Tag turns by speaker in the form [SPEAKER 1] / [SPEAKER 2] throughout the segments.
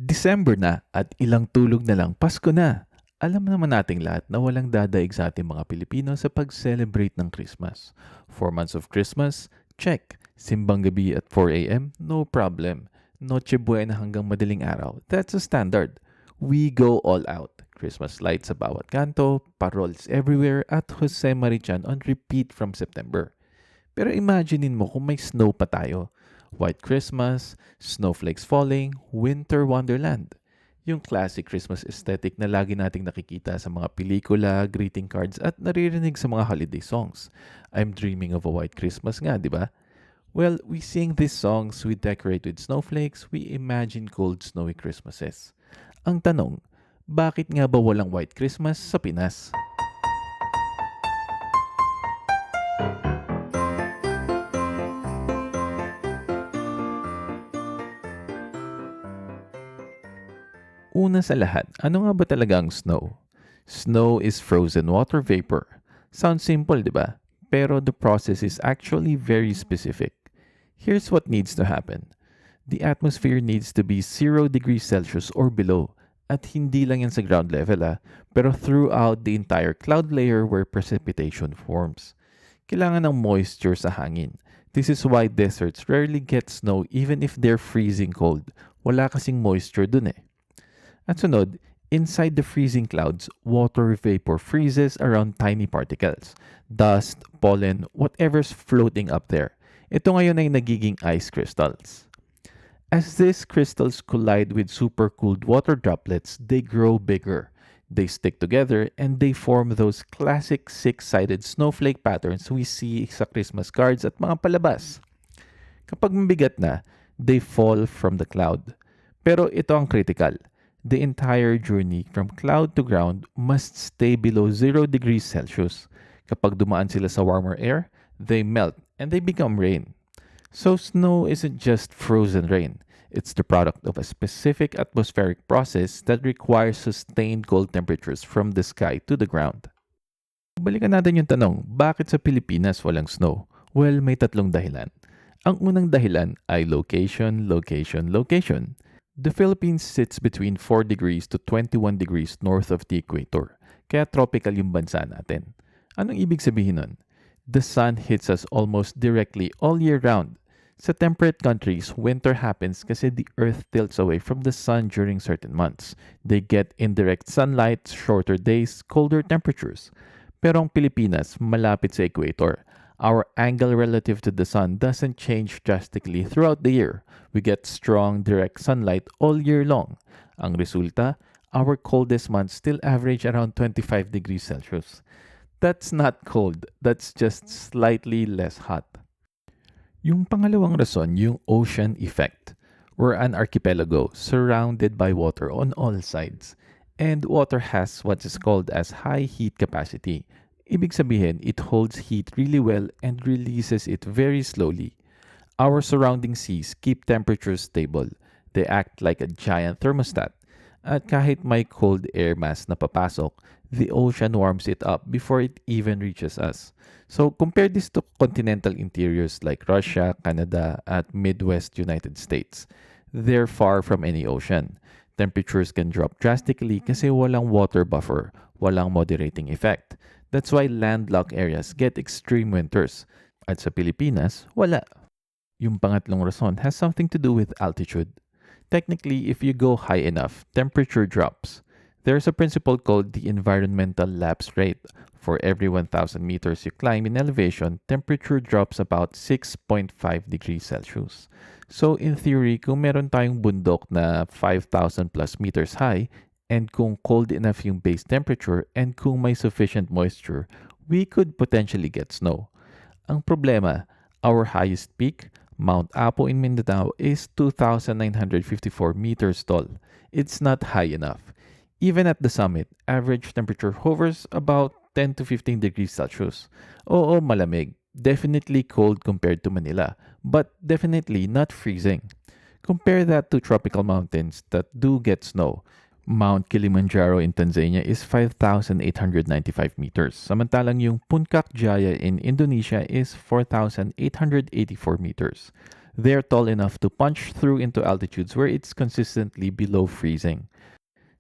[SPEAKER 1] December na at ilang tulog na lang Pasko na. Alam naman nating lahat na walang dadaig sa ating mga Pilipino sa pag-celebrate ng Christmas. 4 months of Christmas, check. Simbang gabi at 4 a.m., no problem. Noche Buena hanggang madaling araw, that's a standard. We go all out. Christmas lights sa bawat kanto, paroles everywhere, at Jose Marichan on repeat from September. Pero imaginein mo kung may snow pa tayo. White Christmas, snowflakes falling, winter wonderland. Yung classic Christmas aesthetic na lagi nating nakikita sa mga pelikula, greeting cards at naririnig sa mga holiday songs. I'm dreaming of a white Christmas nga, di ba? Well, we sing these songs, we decorate with snowflakes, we imagine cold snowy Christmases. Ang tanong, bakit nga ba walang white Christmas sa Pinas? Una sa lahat, ano nga ba talaga ang snow? Snow is frozen water vapor. Sounds simple, di ba? Pero the process is actually very specific. Here's what needs to happen. The atmosphere needs to be 0 degrees Celsius or below. At hindi lang yan sa ground level pero throughout the entire cloud layer where precipitation forms. Kailangan ng moisture sa hangin. This is why deserts rarely get snow even if they're freezing cold. Wala kasing moisture dun eh. At sunod, inside the freezing clouds, water vapor freezes around tiny particles. Dust, pollen, whatever's floating up there. Ito ngayon ay nagiging ice crystals. As these crystals collide with supercooled water droplets, they grow bigger. They stick together and they form those classic six-sided snowflake patterns we see sa Christmas cards at mga palabas. Kapag mabigat na, they fall from the cloud. Pero ito ang critical. The entire journey from cloud to ground must stay below 0 degrees Celsius. Kapag dumaan sila sa warmer air, they melt and they become rain. So snow isn't just frozen rain. It's the product of a specific atmospheric process that requires sustained cold temperatures from the sky to the ground. Balikan natin yung tanong, bakit sa Pilipinas walang snow? Well, may tatlong dahilan. Ang unang dahilan ay location, location, location. The Philippines sits between 4 degrees to 21 degrees north of the equator, kaya tropical yung bansa natin. Anong ibig sabihin nun? The sun hits us almost directly all year round. Sa temperate countries, winter happens kasi the earth tilts away from the sun during certain months. They get indirect sunlight, shorter days, colder temperatures. Pero ang Pilipinas, malapit sa equator. Our angle relative to the sun doesn't change drastically throughout the year. We get strong, direct sunlight all year long. Ang resulta, our coldest months still average around 25 degrees Celsius. That's not cold, that's just slightly less hot. Yung pangalawang rason, yung ocean effect. We're an archipelago surrounded by water on all sides. And water has what is called as high heat capacity. Ibig sabihin, it holds heat really well and releases it very slowly. Our surrounding seas keep temperatures stable. They act like a giant thermostat. At kahit may cold air mass na papasok, the ocean warms it up before it even reaches us. So compare this to continental interiors like Russia, Canada, at Midwest United States. They're far from any ocean. Temperatures can drop drastically kasi walang water buffer, walang moderating effect. That's why landlocked areas get extreme winters. At sa Pilipinas, wala. Yung pangatlong rason has something to do with altitude. Technically, if you go high enough, temperature drops. There's a principle called the environmental lapse rate. For every 1,000 meters you climb in elevation, temperature drops about 6.5 degrees Celsius. So in theory, kung meron tayong bundok na 5,000 plus meters high, and kung cold enough yung base temperature, and kung may sufficient moisture, we could potentially get snow. Ang problema, our highest peak, Mount Apo in Mindanao, is 2,954 meters tall. It's not high enough. Even at the summit, average temperature hovers about 10 to 15 degrees Celsius. Oo, malamig. Definitely cold compared to Manila, but definitely not freezing. Compare that to tropical mountains that do get snow. Mount Kilimanjaro in Tanzania is 5,895 meters. Samantalang yung Puncak Jaya in Indonesia is 4,884 meters. They're tall enough to punch through into altitudes where it's consistently below freezing.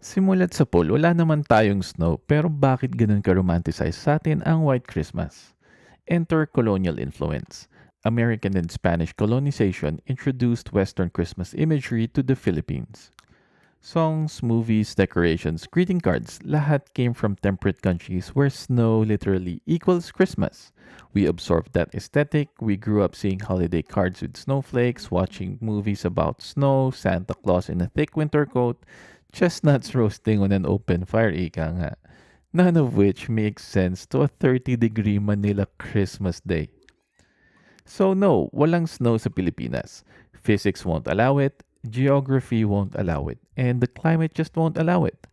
[SPEAKER 1] Simulat sa pool, wala naman tayong snow, pero bakit ganun ka-romanticize sa atin ang White Christmas? Enter colonial influence. American and Spanish colonization introduced Western Christmas imagery to the Philippines. Songs, movies, decorations, greeting cards, lahat came from temperate countries where snow literally equals Christmas. We absorbed that aesthetic. We grew up seeing holiday cards with snowflakes, watching movies about snow, Santa Claus in a thick winter coat, chestnuts roasting on an open fire, ika nga. None of which makes sense to a 30-degree Manila Christmas day. So no, walang snow sa Pilipinas. Physics won't allow it, geography won't allow it, and the climate just won't allow it.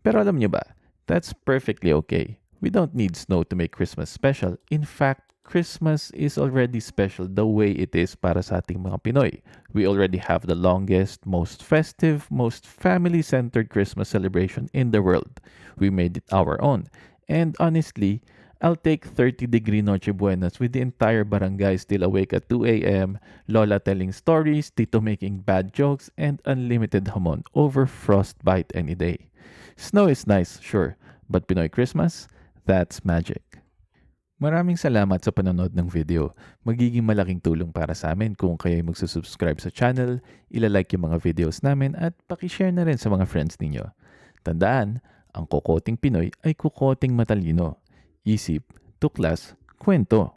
[SPEAKER 1] Pero alam niyo ba, that's perfectly okay. We don't need snow to make Christmas special. In fact, Christmas is already special the way it is para sa ating mga Pinoy. We already have the longest, most festive, most family-centered Christmas celebration in the world. We made it our own. And honestly, I'll take 30-degree Noche Buenas with the entire barangay still awake at 2 a.m., Lola telling stories, Tito making bad jokes, and unlimited hamon over frostbite any day. Snow is nice, sure, but Pinoy Christmas? That's magic. Maraming salamat sa panonood ng video. Magiging malaking tulong para sa amin kung kayo'y magsusubscribe sa channel, ilalike yung mga videos namin at pakishare na rin sa mga friends ninyo. Tandaan, ang kukoting Pinoy ay kukoting matalino. Isip, tuklas, kwento.